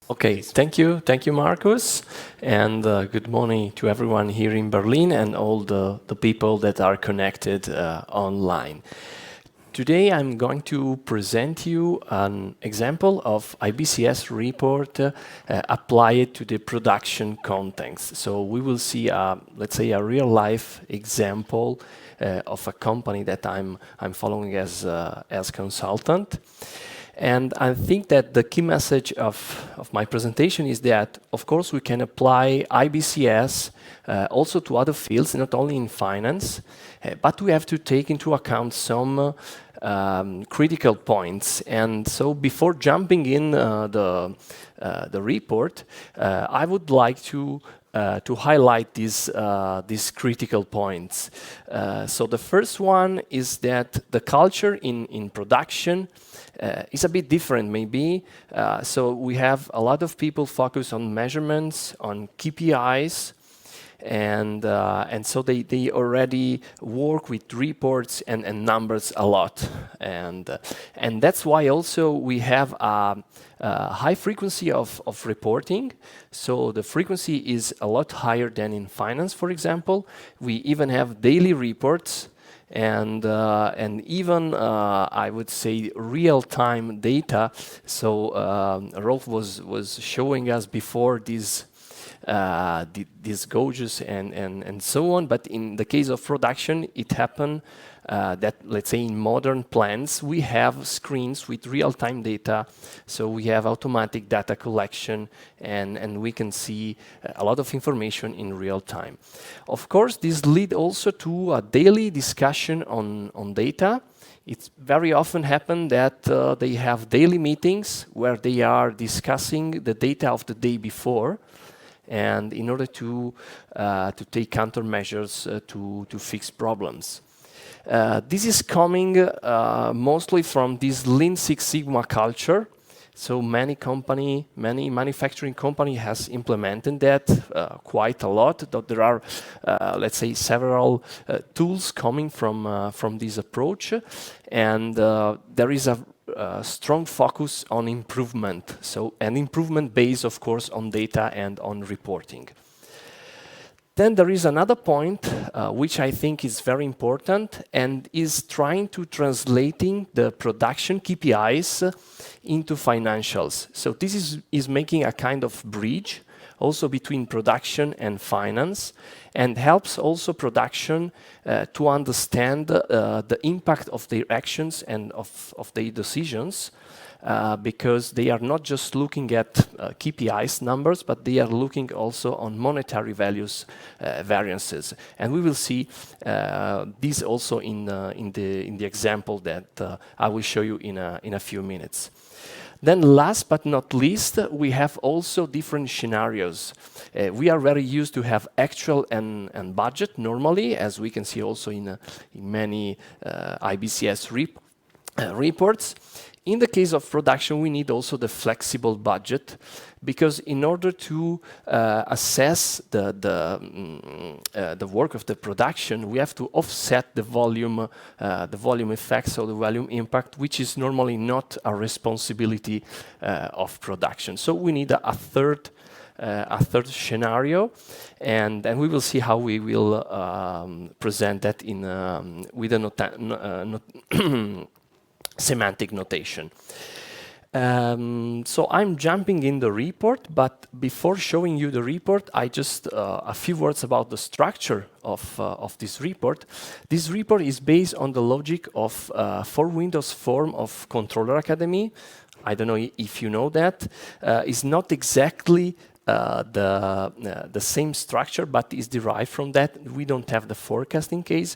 Okay, thank you, Marcus, and good morning to everyone here in Berlin and all the people that are connected online. Today I'm going to present you an example of IBCS report applied to the production context. So we will see, let's say, a real-life example of a company that I'm following as consultant. And I think that the key message of my presentation is that, of course, we can apply IBCS also to other fields, not only in finance, but we have to take into account some critical points. And so before jumping in the report, I would like to highlight these critical points. So the first one is that the culture in production is a bit different, maybe. So we have a lot of people focus on measurements, on KPIs, and so they already work with reports and numbers a lot, and that's why also we have a high frequency of reporting. So the frequency is a lot higher than in finance, for example. We even have daily reports and even I would say real-time data. So Rolf was showing us before these gauges and so on. But in the case of production, it happened that, let's say, in modern plants, we have screens with real-time data. So we have automatic data collection, and we can see a lot of information in real time. Of course, this leads also to a daily discussion on data. It's very often happen that they have daily meetings where they are discussing the data of the day before, and in order to take countermeasures to fix problems. This is coming mostly from this Lean Six Sigma culture. So many manufacturing company has implemented that quite a lot. There are, let's say, several tools coming from this approach, and there is a strong focus on improvement. So an improvement based, of course, on data and on reporting. Then there is another point which I think is very important and is trying to translating the production KPIs into financials. So this is making a kind of bridge also between production and finance, and helps also production to understand the impact of their actions and of their decisions, because they are not just looking at KPIs numbers, but they are looking also on monetary values variances. And we will see this also in the example that I will show you in a few minutes. Then last but not least, we have also different scenarios. We are very used to have actual and budget normally, as we can see also in many IBCS reports. In the case of production, we need also the flexible budget, because in order to assess the work of the production, we have to offset the volume effects or the volume impact, which is normally not a responsibility of production. So we need a third scenario, and we will see how we will present that with a semantic notation. So I'm jumping in the report, but before showing you the report, I just a few words about the structure of this report. This report is based on the logic of for Windows form of Controller Academy. I don't know if you know that. It's not exactly the same structure, but is derived from that. We don't have the forecasting case.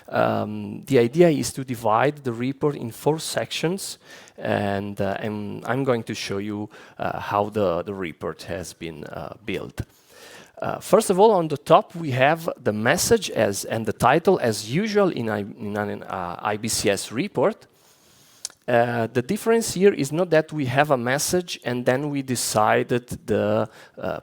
The idea is to divide the report in 4 sections, and I'm going to show you how the report has been built. First of all, on the top, we have the message and the title as usual in an IBCS report. The difference here is not that we have a message and then we decided the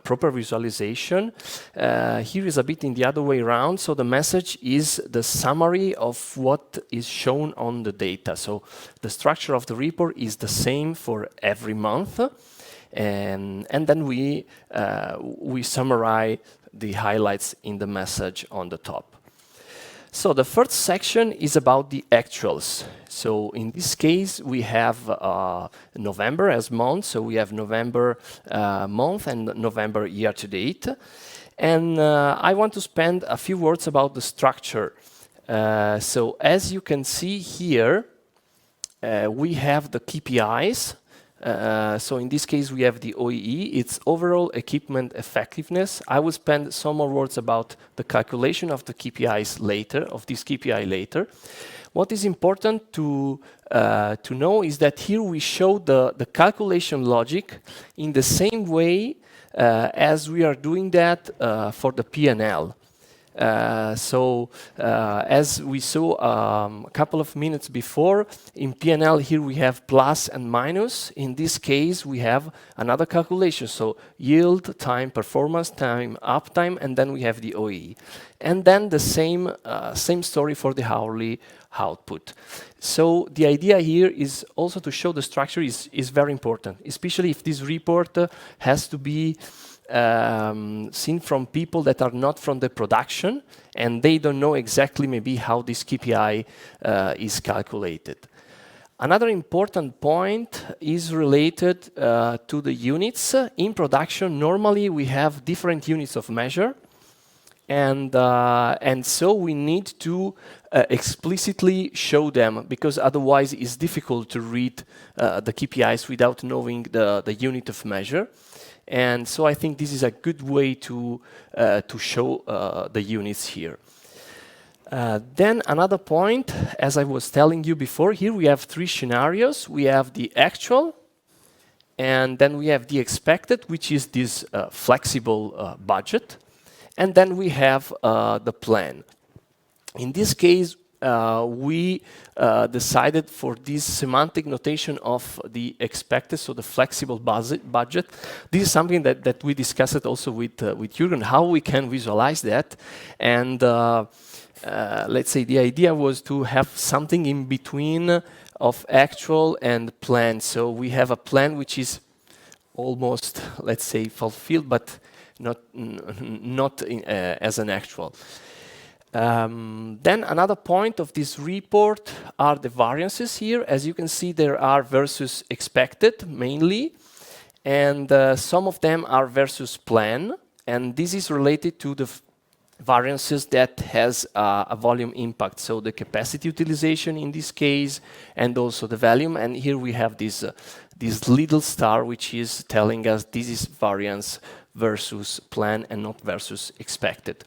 proper visualization. Here is a bit in the other way around. So the message is the summary of what is shown on the data. So the structure of the report is the same for every month. and then we summarize the highlights in the message on the top. So the first section is about the actuals. So in this case, we have November as month. So we have November month and November year to date. And I want to spend a few words about the structure. So as you can see here, we have the KPIs. So in this case, we have the OEE, it's overall equipment effectiveness. I will spend some more words about the calculation of the KPIs later, of this KPI later. What is important to know is that here we show the calculation logic in the same way as we are doing that for the P&L. As we saw a couple of minutes before, in P&L here we have plus and minus. In this case, we have another calculation. So yield, time, performance, time, uptime, and then we have the OEE. And then the same story for the hourly output. So the idea here is also to show the structure is very important, especially if this report has to be seen from people that are not from the production and they don't know exactly maybe how this KPI is calculated. Another important point is related to the units. In production, normally we have different units of measure, and so we need to explicitly show them, because otherwise it's difficult to read the KPIs without knowing the unit of measure. And so I think this is a good way to show the units here. Then another point, as I was telling you before, here we have three scenarios. We have the actual, and then we have the expected, which is this flexible budget, and then we have the plan. In this case, we decided for this semantic notation of the expected, so the flexible budget. This is something that we discussed also with Jürgen, how we can visualize that. And let's say the idea was to have something in between of actual and plan. So we have a plan which is almost, let's say, fulfilled, but not as an actual. Then another point of this report are the variances here. As you can see, there are versus expected mainly, and some of them are versus plan, and this is related to the variances that has a volume impact, so the capacity utilization in this case, and also the volume. And here we have this little star which is telling us this is variance versus plan and not versus expected.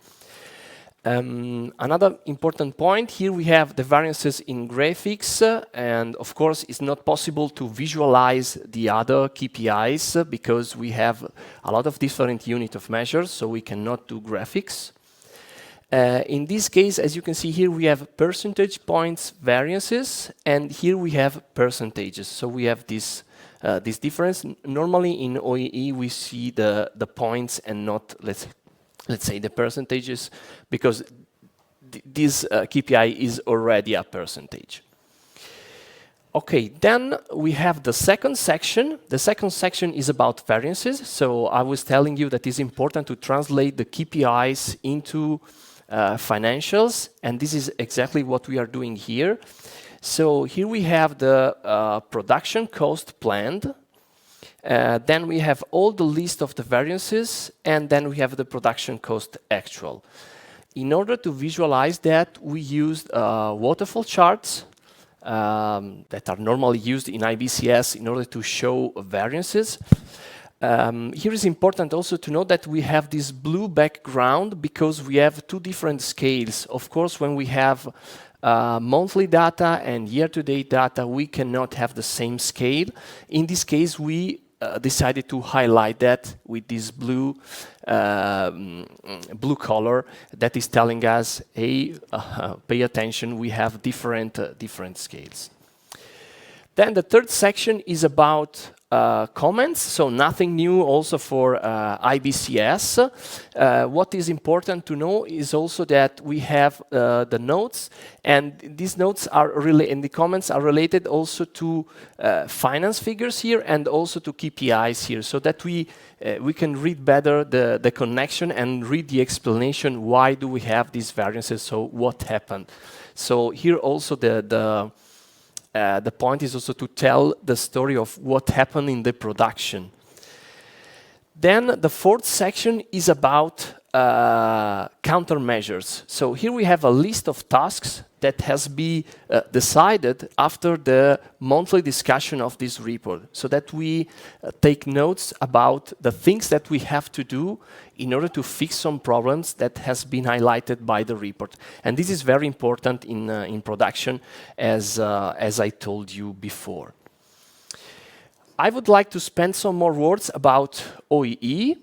Another important point, here we have the variances in graphics, and of course it's not possible to visualize the other KPIs because we have a lot of different unit of measures, so we cannot do graphics. In this case, as you can see here, we have percentage points variances, and here we have percentages. So we have this difference. Normally in OEE we see the points and not, let's say, the percentages, because this KPI is already a percentage. Okay, then we have the second section. The second section is about variances. So I was telling you that it's important to translate the KPIs into financials, and this is exactly what we are doing here. So here we have the production cost planned. Then we have all the list of the variances, and then we have the production cost actual. In order to visualize that, we used waterfall charts that are normally used in IBCS in order to show variances. Here is important also to note that we have this blue background because we have two different scales. Of course, when we have monthly data and year-to-date data, we cannot have the same scale. In this case, we decided to highlight that with this blue color that is telling us, hey, pay attention, we have different scales. Then the third section is about comments, so nothing new also for IBCS. What is important to know is also that we have the notes, and these notes are really, and the comments are related also to finance figures here and also to KPIs here, so that we can read better the connection and read the explanation why do we have these variances, so what happened. So here also the point is also to tell the story of what happened in the production. Then the fourth section is about countermeasures. So here we have a list of tasks that has been decided after the monthly discussion of this report, so that we take notes about the things that we have to do in order to fix some problems that has been highlighted by the report. And this is very important in production, as I told you before. I would like to spend some more words about OEE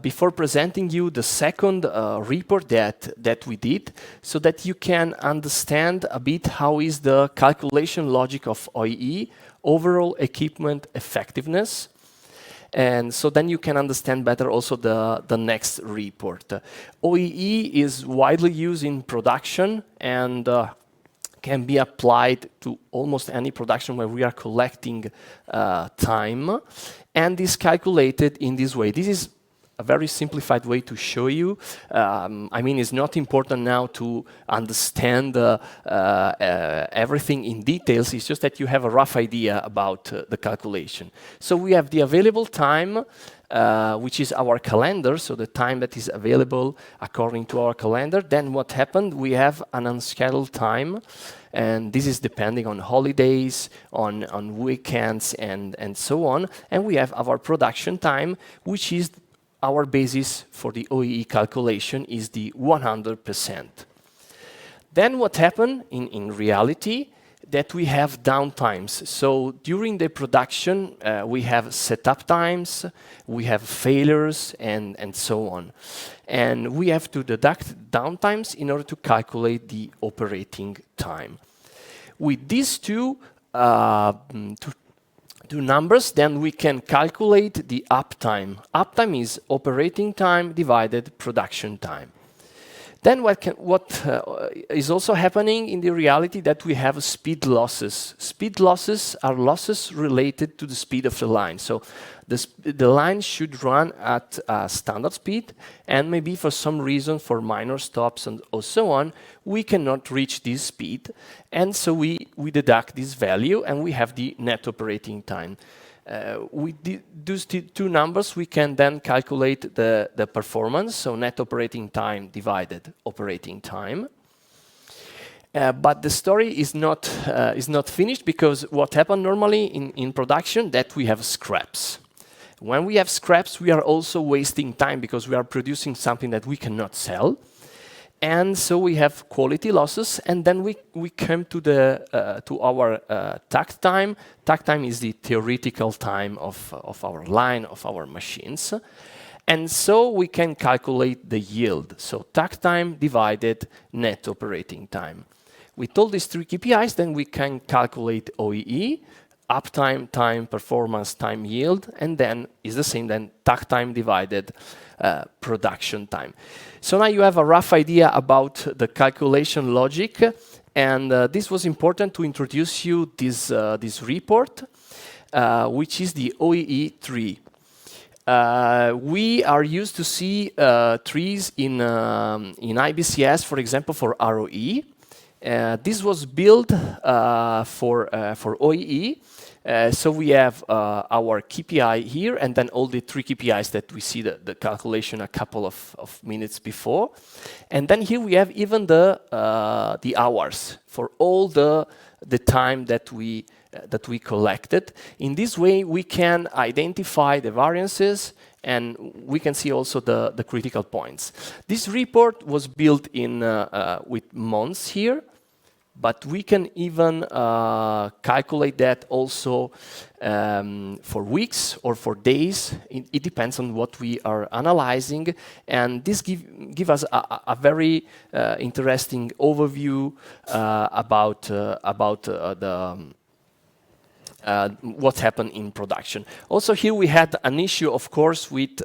before presenting you the second report that we did, so that you can understand a bit how is the calculation logic of OEE, overall equipment effectiveness. And so then you can understand better also the next report. OEE is widely used in production and can be applied to almost any production where we are collecting time, and is calculated in this way. This is a very simplified way to show you. I mean, it's not important now to understand everything in details. It's just that you have a rough idea about the calculation. So we have the available time, which is our calendar, so the time that is available according to our calendar. Then what happened? We have an unscheduled time, and this is depending on holidays, on weekends, and so on. And we have our production time, which is our basis for the OEE calculation, is the 100%. Then what happened in reality? That we have downtimes. So during the production, we have setup times, we have failures, and so on. And we have to deduct downtimes in order to calculate the operating time. With these two numbers, then we can calculate the uptime. Uptime is operating time divided production time. Then what is also happening in the reality that we have speed losses. Speed losses are losses related to the speed of the line. So the line should run at standard speed, and maybe for some reason, for minor stops and so on, we cannot reach this speed. And so we deduct this value, and we have the net operating time. With those two numbers, we can then calculate the performance, so net operating time divided operating time. But the story is not finished, because what happens normally in production, that we have scraps. When we have scraps, we are also wasting time, because we are producing something that we cannot sell. And so we have quality losses, and then we come to our takt time. Takt time is the theoretical time of our line, of our machines. And so we can calculate the yield. So takt time divided net operating time. With all these three KPIs, then we can calculate OEE, uptime, time, performance, time, yield, and then is the same then takt time divided production time. So now you have a rough idea about the calculation logic, and this was important to introduce you this report, which is the OEE tree. We are used to see trees in IBCS, for example, for ROE. This was built for OEE. So we have our KPI here, and then all the three KPIs that we see the calculation a couple of minutes before. And then here we have even the hours for all the time that we collected. In this way, we can identify the variances, and we can see also the critical points. This report was built in with months here, but we can even calculate that also for weeks or for days. It depends on what we are analyzing, and this give us a very interesting overview about what happened in production. Also here we had an issue, of course, with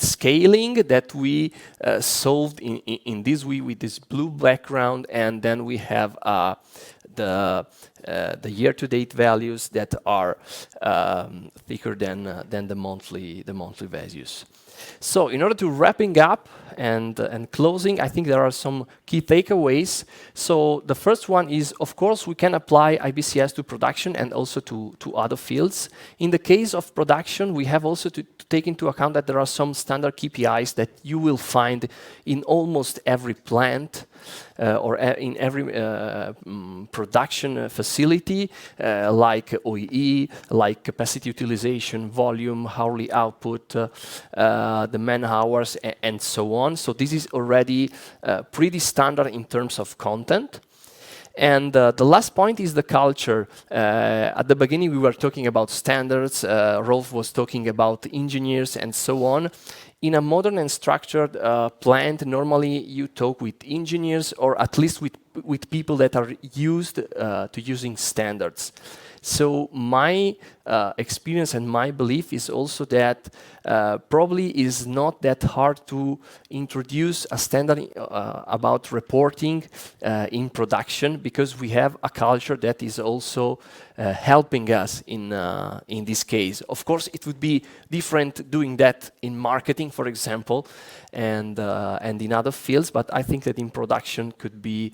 scaling that we solved in this way with this blue background, and then we have the year-to-date values that are thicker than the monthly values. So in order to wrapping up and closing, I think there are some key takeaways. So the first one is, of course, we can apply IBCS to production and also to other fields. In the case of production, we have also to take into account that there are some standard KPIs that you will find in almost every plant or in every production facility, like OEE, like capacity utilization, volume, hourly output, the man hours, and so on. So this is already pretty standard in terms of content. And the last point is the culture. At the beginning, we were talking about standards. Rolf was talking about engineers and so on. In a modern and structured plant, normally you talk with engineers or at least with people that are used to using standards. So my experience and my belief is also that probably is not that hard to introduce a standard about reporting in production, because we have a culture that is also helping us in this case. Of course, it would be different doing that in marketing, for example, and in other fields, but I think that in production could be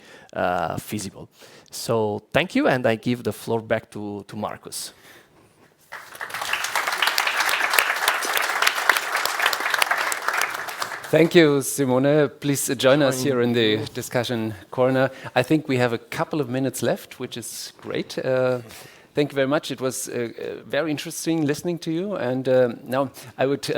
feasible. So thank you, and I give the floor back to Markus. Thank you, Simone. Please join us here in the discussion corner. I think we have a couple of minutes left, which is great. Thank you very much. It was very interesting listening to you. And now I would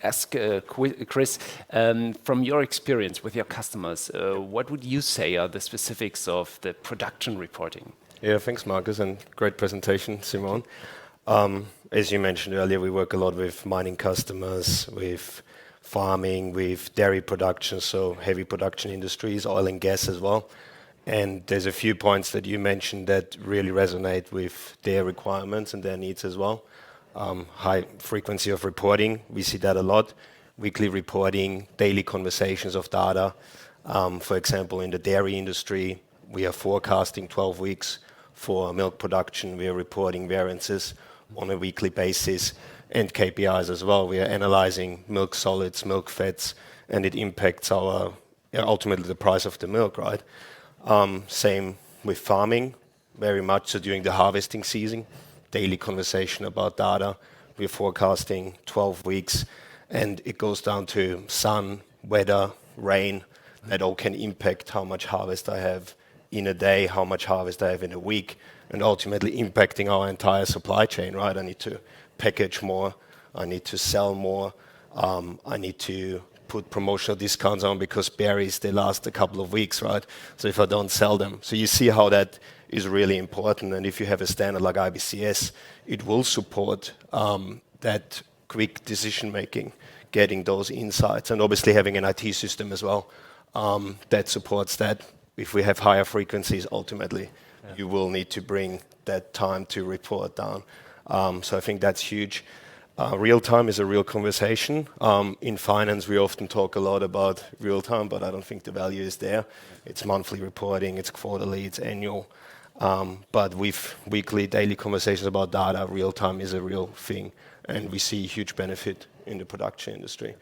ask Chris, from your experience with your customers, what would you say are the specifics of the production reporting? Yeah, thanks, Markus, and great presentation, Simone. As you mentioned earlier, we work a lot with mining customers, with farming, with dairy production, so heavy production industries, oil and gas as well. And there's a few points that you mentioned that really resonate with their requirements and their needs as well. High frequency of reporting, we see that a lot. Weekly reporting, daily conversations of data. For example, in the dairy industry, we are forecasting 12 weeks for milk production. We are reporting variances on a weekly basis, and KPIs as well. We are analyzing milk solids, milk fats, and it impacts our ultimately the price of the milk, right? Same with farming, very much so during the harvesting season. Daily conversation about data. We're forecasting 12 weeks, and it goes down to sun, weather, rain. That all can impact how much harvest I have in a day, how much harvest I have in a week, and ultimately impacting our entire supply chain, right? I need to package more, I need to sell more, I need to put promotional discounts on because berries, they last a couple of weeks, right? So if I don't sell them. So you see how that is really important, and if you have a standard like IBCS, it will support that quick decision making, getting those insights, and obviously having an IT system as well that supports that. If we have higher frequencies, ultimately, you will need to bring that time to report down. So I think that's huge. Real time is a real conversation. In finance, we often talk a lot about real time, but I don't think the value is there. It's monthly reporting, it's quarterly, it's annual. But with weekly, daily conversations about data, real time is a real thing, and we see huge benefit in the production industry.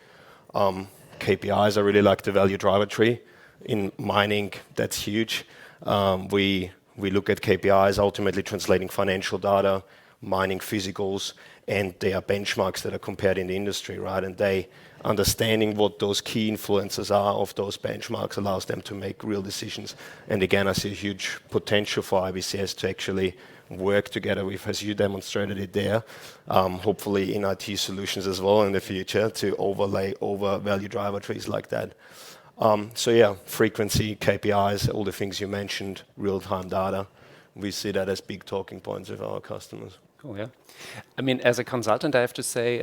KPIs, I really like the value driver tree. In mining, that's huge. We look at KPIs, ultimately translating financial data, mining physicals, and they are benchmarks that are compared in the industry, right? And they understanding what those key influences are of those benchmarks allows them to make real decisions. And again, I see a huge potential for IBCS to actually work together with, as you demonstrated it there, hopefully in IT solutions as well in the future, to overlay over value driver trees like that. So yeah, frequency, KPIs, all the things you mentioned, real-time data, we see that as big talking points with our customers. Cool, yeah. I mean, as a consultant, I have to say,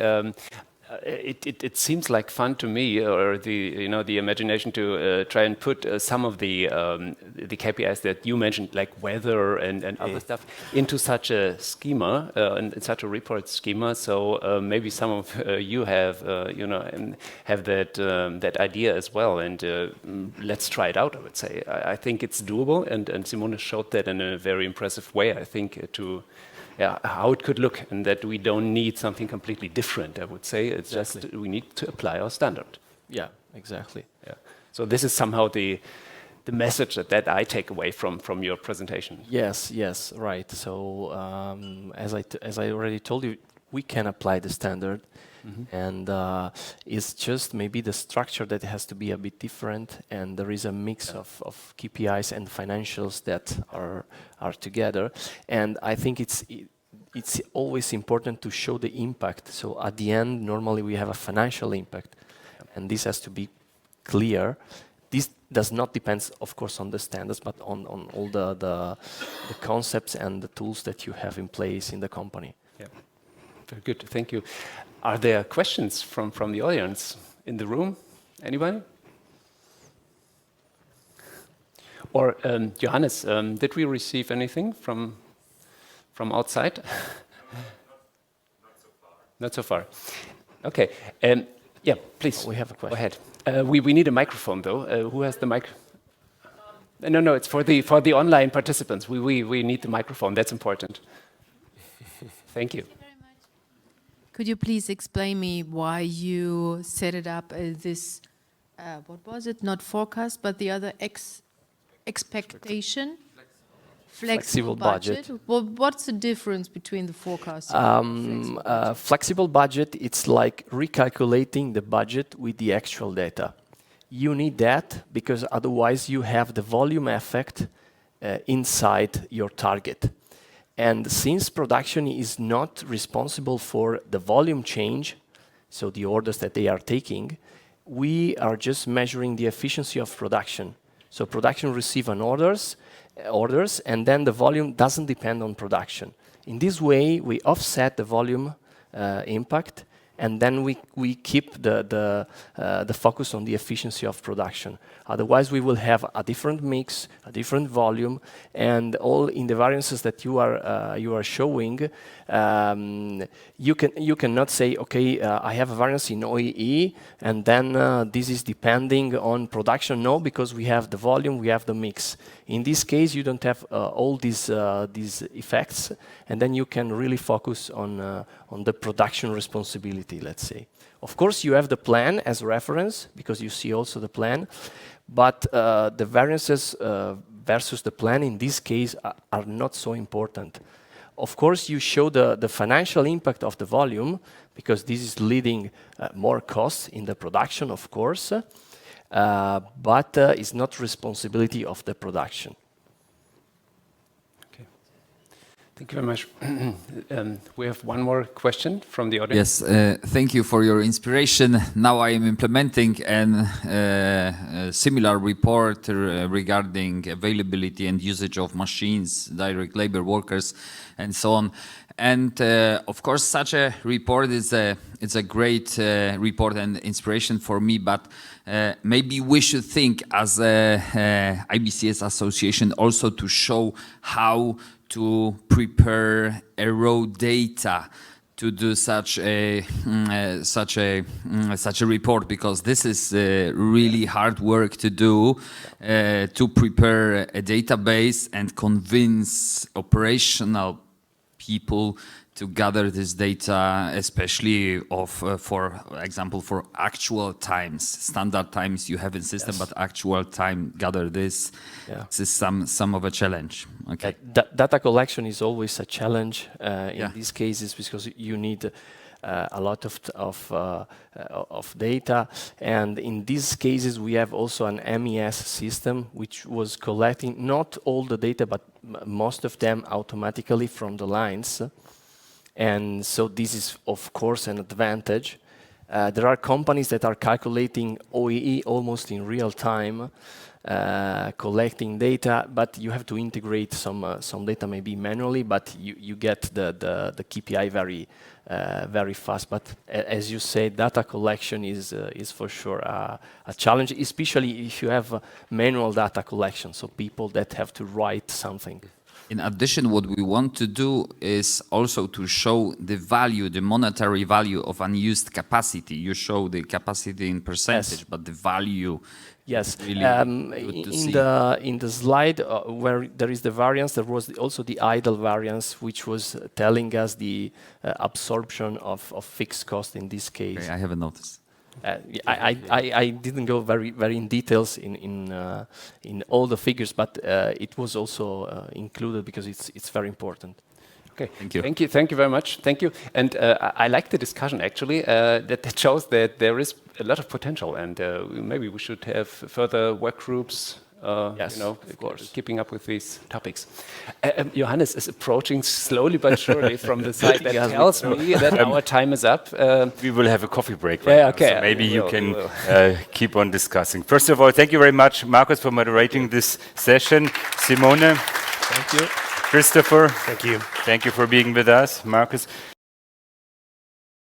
It seems like fun to me, or the imagination to try and put some of the KPIs that you mentioned, like weather and other stuff, into such a schema, in such a report schema. So maybe some of you have and have that idea as well, and let's try it out. I would say I think it's doable, and Simone showed that in a very impressive way. I think how it could look, and that we don't need something completely different. I would say it's just we need to apply our standard. Yeah, exactly. Yeah. So this is somehow the message that I take away from your presentation. Yes, right. So as I already told you, we can apply the standard, and it's just maybe the structure that has to be a bit different, and there is a mix of KPIs and financials that are together. And I think it's always important to show the impact. So at the end, normally we have a financial impact, and this has to be clear. This does not depend, of course, on the standards, but on all the concepts and the tools that you have in place in the company. Yeah, very good. Thank you. Are there questions from the audience in the room? Anybody? Or Johannes, did we receive anything from outside? Not so far. Okay. Yeah, please. We have a question. Go ahead. We need a microphone, though. Who has the mic? No, it's for the online participants. We need the microphone. That's important. Thank you. Could you please explain me why you set it up this, what was it, not forecast, but the other expectation? Flexible budget. Well, what's the difference between the forecast and flexible budget? It's like recalculating the budget with the actual data. You need that because otherwise you have the volume effect inside your target. And since production is not responsible for the volume change, so the orders that they are taking, we are just measuring the efficiency of production. So production receives an orders, and then the volume doesn't depend on production. In this way, we offset the volume impact, and then we keep the focus on the efficiency of production. Otherwise, we will have a different mix, a different volume, and all in the variances that you are showing. You cannot say, okay, I have a variance in OEE, and then this is depending on production. No, because we have the volume, we have the mix. In this case, you don't have all these effects, and then you can really focus on the production responsibility, let's say. Of course, you have the plan as reference, because you see also the plan, but the variances versus the plan in this case are not so important. Of course, you show the financial impact of the volume, because this is leading more costs in the production, of course, but it's not responsibility of the production. Thank you very much. We have one more question from the audience. Yes, thank you for your inspiration. Now I am implementing a similar report regarding availability and usage of machines, direct labor workers, and so on. And of course, such a report is a great report and inspiration for me. But maybe we should think as a IBCS association also to show how to prepare a raw data to do such a report, because this is really hard work to do, to prepare a database and convince operational people to gather this data, especially for example, for actual times, standard times you have in system, but actual time gather this. Yeah. This is some of a challenge. Okay. Data collection is always a challenge in these cases, because you need a lot of data, and in these cases we have also an MES system which was collecting not all the data but most of them automatically from the lines, and so this is of course an advantage. There are companies that are calculating OEE almost in real time, collecting data, but you have to integrate some data maybe manually, but you get the KPI very fast. But as you say, data collection is for sure a challenge, especially if you have manual data collection, so people that have to write something. In addition, what we want to do is also to show the value, the monetary value of unused capacity. You show the capacity in percentage, Yes. but the value. Yes, is really good to see. in the slide where there is the variance, there was also the idle variance, which was telling us the absorption of fixed cost in this case. Okay, I haven't noticed. I didn't go very in details in all the figures, but it was also included because it's very important. Okay, Thank you. thank you very much. Thank you. And I like the discussion actually. That shows that there is a lot of potential, and maybe we should have further work groups. Yes, of course, keeping up with these topics. Johannes is approaching slowly but surely from the side. That tells me that our time is up. We will have a coffee break right Yeah, now, okay. so maybe We you will, can we keep on discussing. First of all, thank you very much, Markus, for moderating this session. Simone, Thank you. Christopher, Thank you. thank you for being with us. Markus,